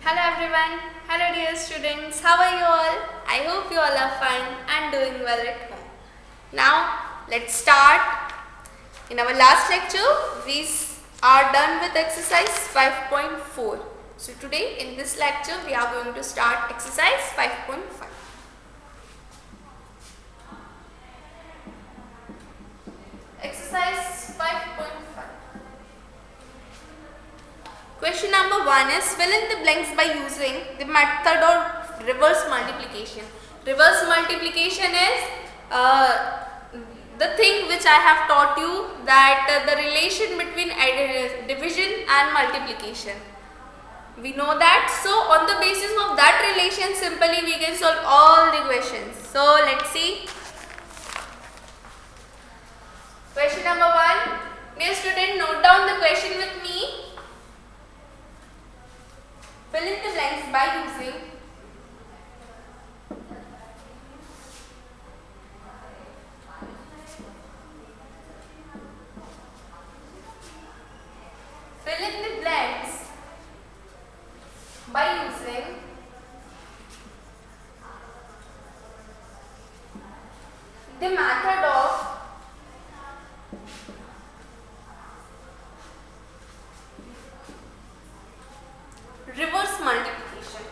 Hello everyone. Hello dear students. How are you all? I hope you all are fine and doing well at home. Now let's start. In our last lecture we are done with exercise 5.4. So today in this lecture we are going to start exercise 5.5. Exercise 5.5. Question number 1 is fill in the blanks by using the method of reverse multiplication. Reverse multiplication is the thing which I have taught you, that the relation between division and multiplication. We know that. So on the basis of that relation simply we can solve all the questions. So let's see. Question number 1. Dear student, note down the question with me. Fill in the blanks by using the method of reverse multiplication.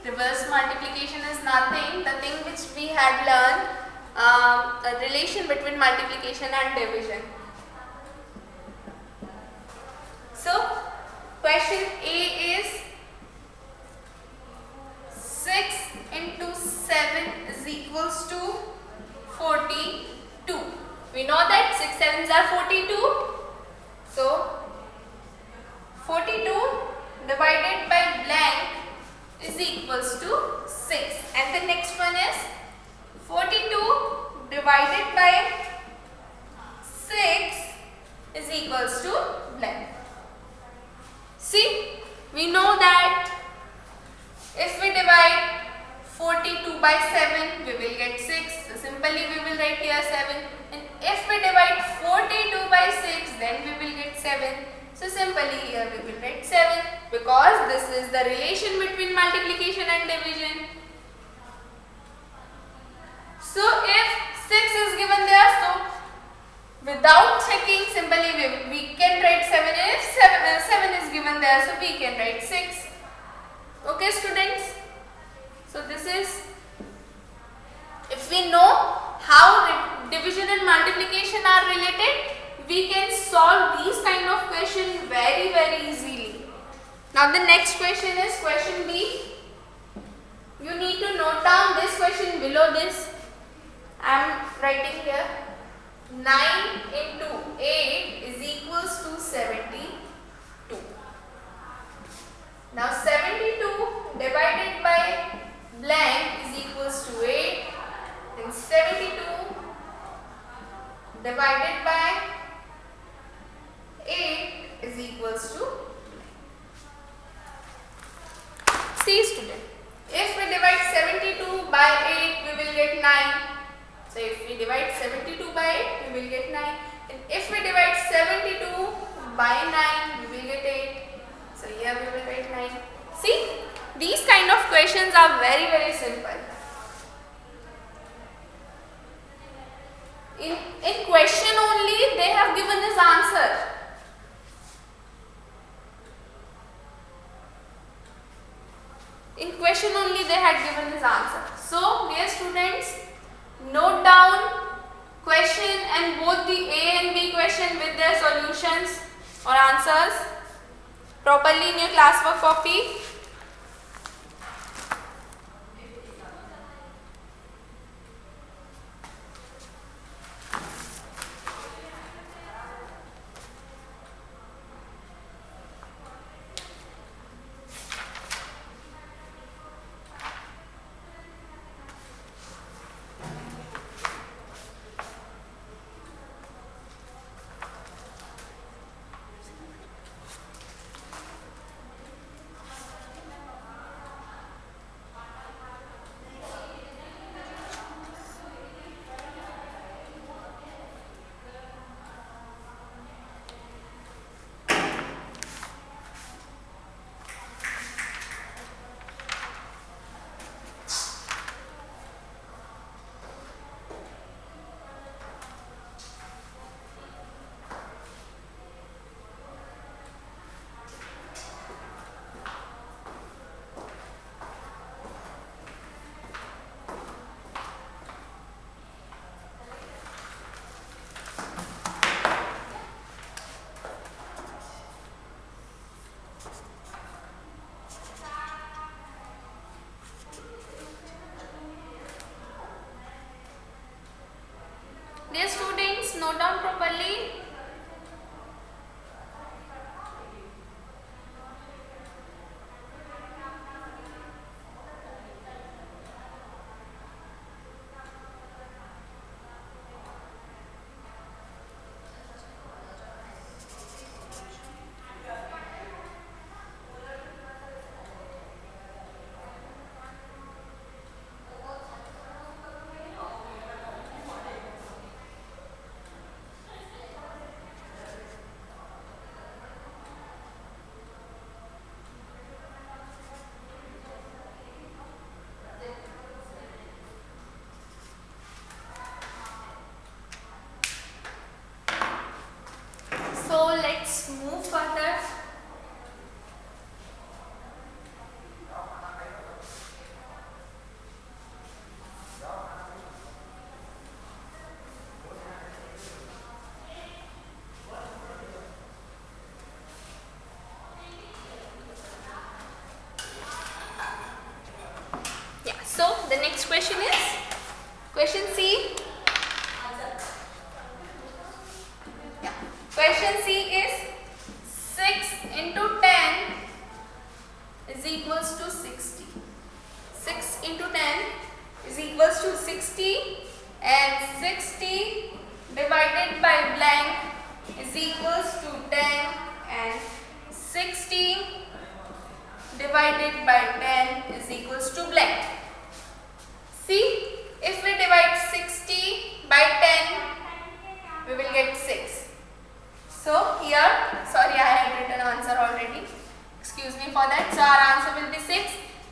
Reverse multiplication is nothing, the thing which we had learned, a relation between multiplication and division. So, question A is 6 into 7 is equals to 42. We know that 6 sevens are 42. So, 42 divided by blank is equals to 6. And the next one is 42 divided by 6 is equals to blank. See, we know that if we divide 42 by 7, we will get 6. So simply we will write here 7. And if we divide 42 by 6, then we will get 7. So simply here we will write 7, because this is the relation between multiplication and division. So if 6 is given there, so without checking, simply we can write 7. If 7 is given there, so we can write 6. Okay students? So this is, if we know how division and multiplication are related, we can solve these kind of questions very easily. Now the next question is question B. You need to note down this question below this. I am writing here 9 into 8 is equals to 72. Now 72 divided by blank is equals to 8. Then 72 divided by 8 is equals to. See student, if we divide 72 by 8, we will get 9. So if we divide 72 by 8, we will get 9. And if we divide 72 by 9, we will get 8. So here we will write 9. See, these kind of questions are very simple. In question only they have given this answer. In question only they had given this answer. So dear students, note down question and both the A and B question with their solutions or answers properly in your classwork copy. Dear students, note down properly. So let's move further. Yeah, so the next question is question C. Yeah. Question C is 6 into 10 is equals to 60. 6 into 10 is equals to 60 and 60 divided by blank is equals to 10 and 60 divided by 10 is equals to blank. See, if we divide 60 by 10, we will get 6. So here, sorry, I had written answer already. Excuse me for that. So our answer will be 6.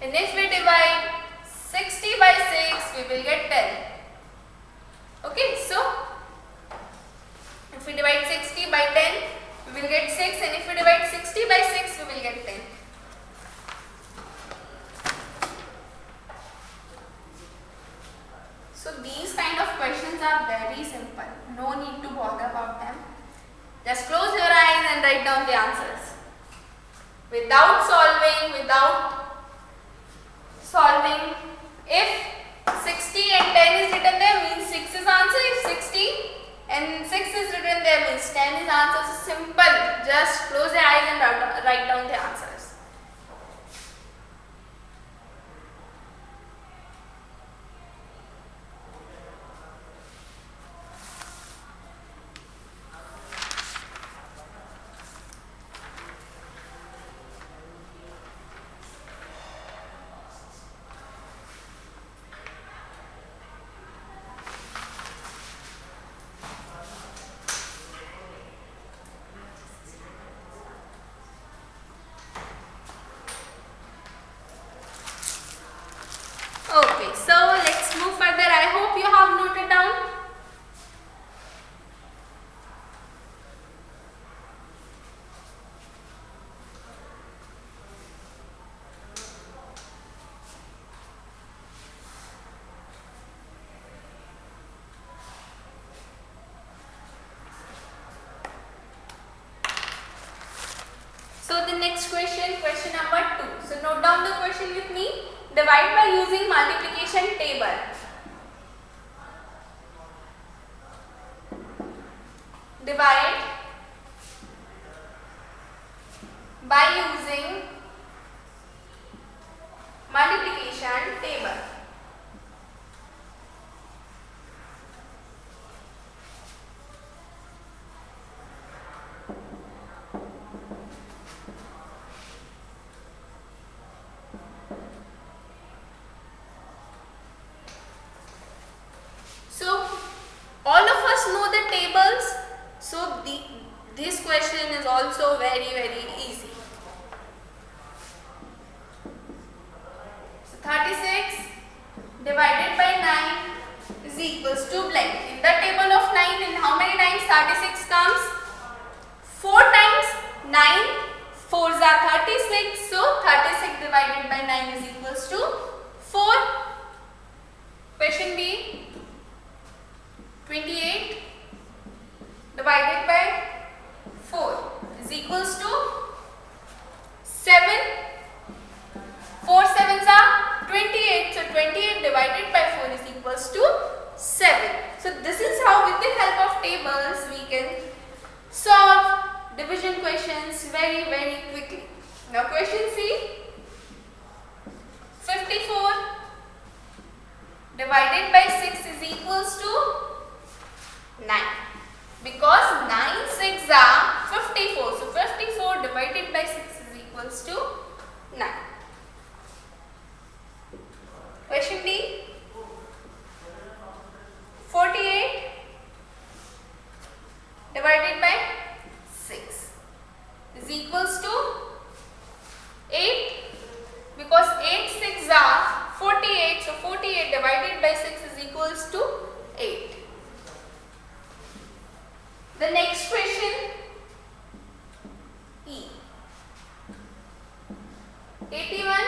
And if we divide 60 by 6, we will get 10. Okay, so if we divide 60 by 10, we will get 6. And if we divide 60 by 6, we will get 10. So these kind of questions are very simple. No need to bother about them. Just close your eyes and write down the answers. Without solving, if 60 and 10 is written there, means 6 is answer. If 60 and 6 is written there, means 10 is answer. So simple. Just close your eyes and write down the answers. Okay, so let's move further. I hope you have noted down. So the next question, question number 2. So note down the question with me. Divide by using multiplication table. Divide by using multiplication table. So all of us know the tables. So this question is also very easy. So 36 divided by 9 is equals to blank. In the table of 9, in how many times 36 comes? 4 times. 9 4s are 36. So 36 divided by 9 is equals to 4. Question B. 28 divided by 4 is equals to 7. 4 sevens are 28. So 28 divided by 4 is equals to 7. So this is how with the help of tables we can solve division questions very quickly. Now question C. 54 divided by 6 is equals to 9. Because 9 6 are 54. So 54 divided by 6 is equals to 9. Question D. 48 divided by 6 is equals to 8. Because 8 6 are 48. So 48 divided by 6 is equals to 8. The next question, E. 81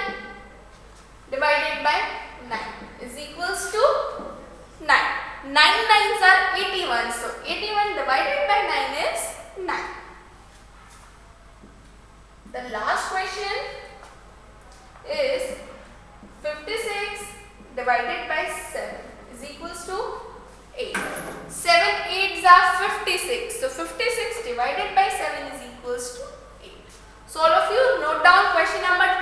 divided by 9 is equals to 9. 9 nines are 81. So 81 divided by 9 is 9. The last question is 56 divided by 7 is equals to 8. 7 8s are 56. So 56 divided by 7 is equals to 8. So all of you note down question number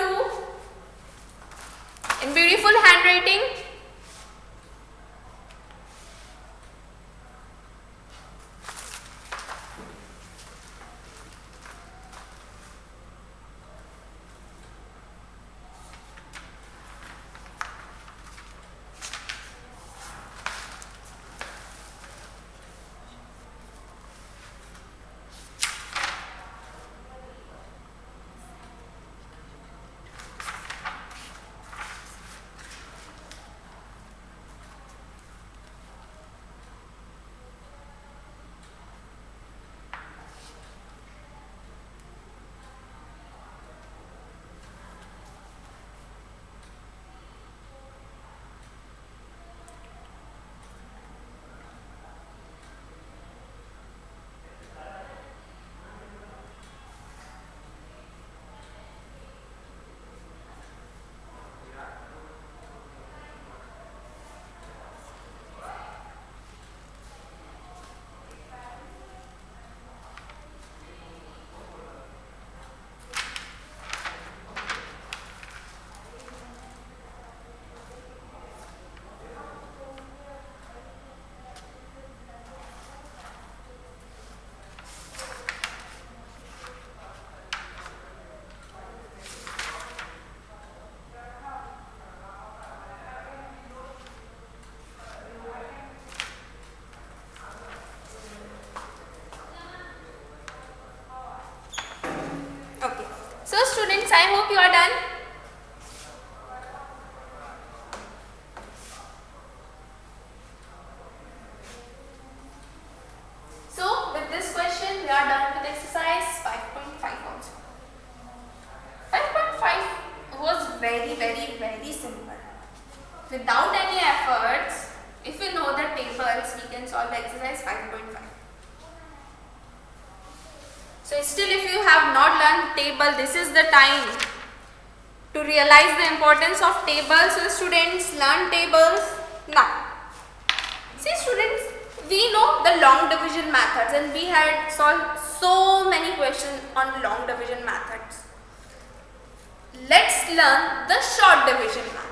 2 in beautiful handwriting. So students, I hope you are done. So with this question, we are done with exercise 5.5 also. 5.5 was very simple. Without any efforts, if we know the tables, we can solve exercise 5.5. So still if you have not learned table, this is the time to realize the importance of tables. So students, learn tables now. See students, we know the long division methods and we had solved so many questions on long division methods. Let's learn the short division method.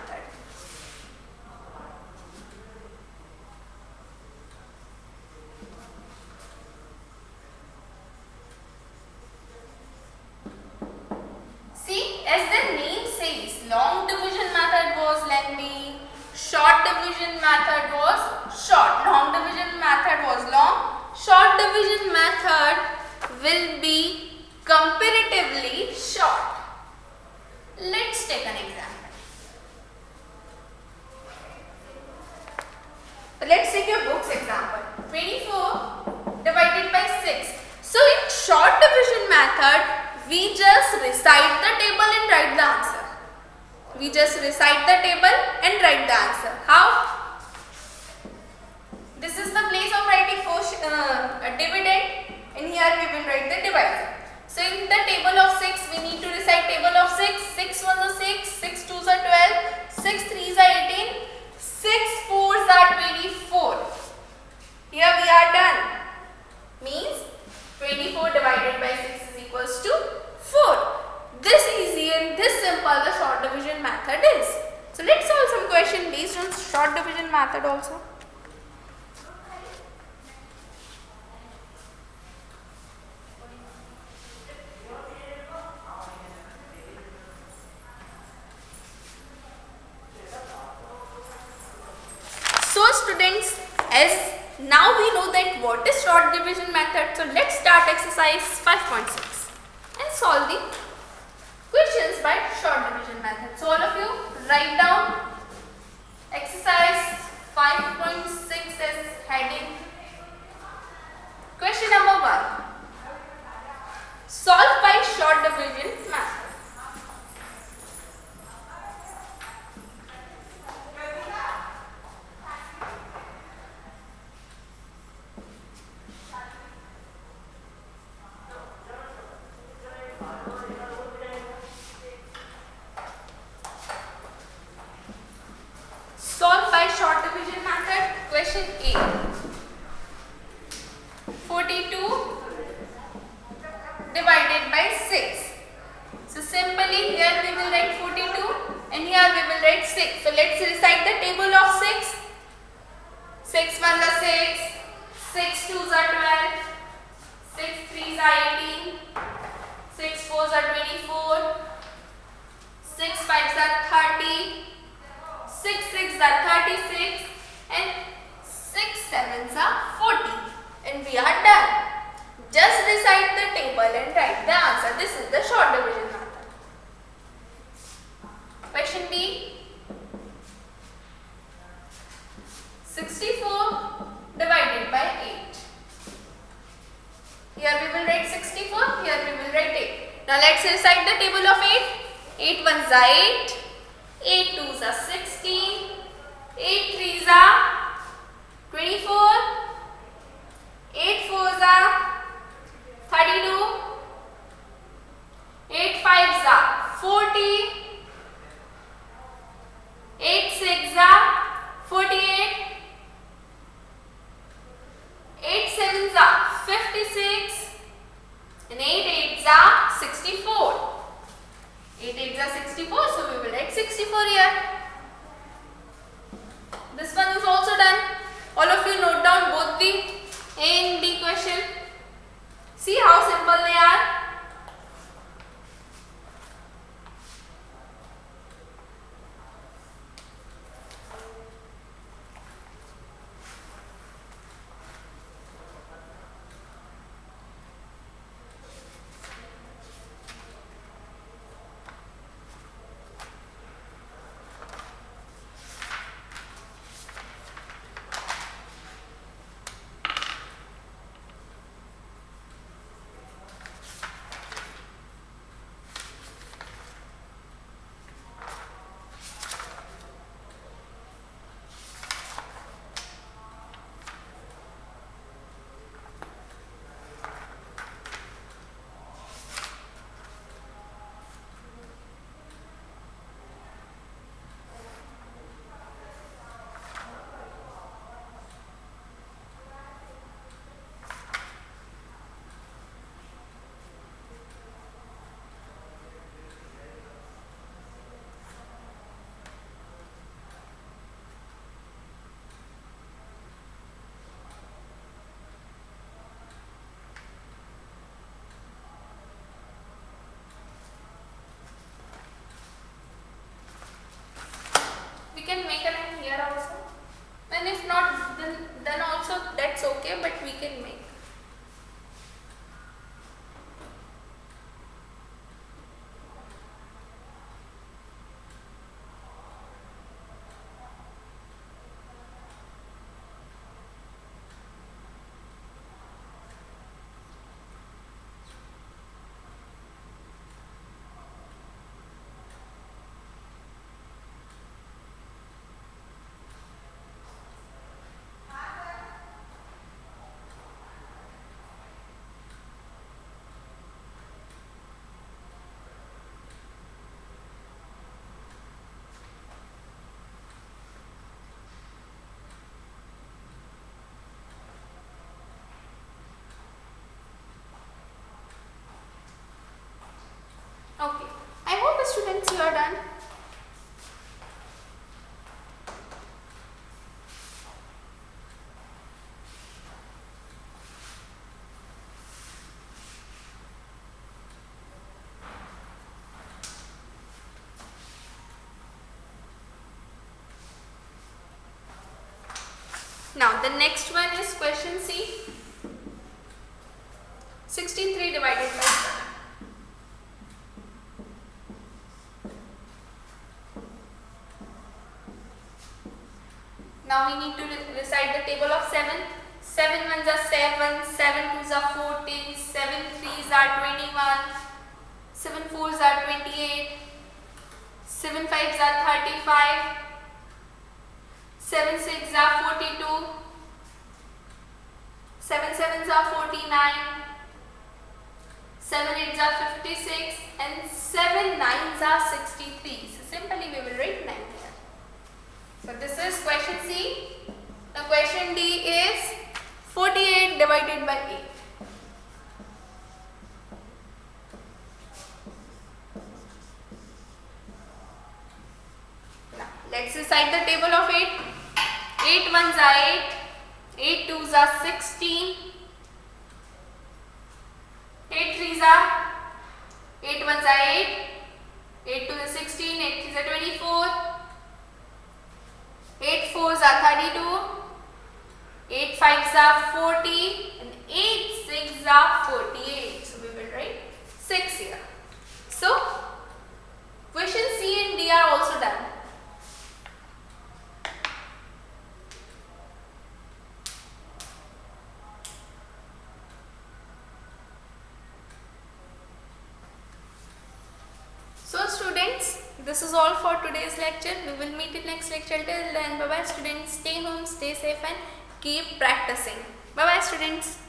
See, as the name says, long division method was lengthy, short division method was short. Long division method was long, short division method will be comparatively short. Let's take an example. Let's take your book's example. 24 divided by 6. So in short division method, we just recite the table and write the answer. We just recite the table and write the answer. How? This is the place of writing dividend, and here we will write the divisor. So in the table of 6, we need to recite table of 6. 6 1s are 6, 6 2s are 12, 6 3s are 18, 6 4s are 24. method also. So students, as now we know that what is short division method, so let's start exercise 5.6 and solve the questions by short division method. So all of you write down exercise 5.6 as heading. Question number 1. Solve by short division method. Solve by short division method. Question A. 42 divided by 6. So simply here we will write 42 and here we will write 6. So let's recite the table of 6. 6 1s are 6, 6 2s are 12, 6 3s are 18, 6 4s are 24, 6 5s are 30, 6 6s are 36 and 6 7s are 40, and we are done. Just recite the table and write the answer. This is the short division method. Question B. 64 divided by 8. Here we will write 64, here we will write 8. Now let's recite the table of 8. 8 1s are 8, 8 2s are 16, 8 3s are 24, 8 4s are 32, 8 5s are 40, 8 6s are 48, 8 7s are 56 and 8 8s are 64. 8 8s are 64, so we will write 64 here. This one is also done. All of you note down both the A and B question. See how simple they are. We can make a line here also, and if not then also that's okay, but we can make. Okay, I hope the students you are done. Now the next one is question C. 63 divided by 7. Now we need to recite the table of 7. 7 ones are 7, 7 twos are 14, 7 threes are 21, 7 fours are 28, 7 fives are 35, 7 sixes are 42, 7 sevens are 49, 7 eights are 56 and 7 nines are 63. So simply we will write 9 here. So this is question C. Now question D is 48 divided by 8. Now let's recite the table of 8. 8 ones are 8, 8 twos are 16, 8 threes are 8 ones are 8, 8 twos are 16, 8 threes are 24, 8 fours are 32, 8 fives are 40 and 8 sixes are 48. So we will write 6 here. So question C and D are also done. So students, this is all for today's lecture. We will meet in next lecture. Till then, bye bye students. Stay home, stay safe and keep practicing. Bye bye students.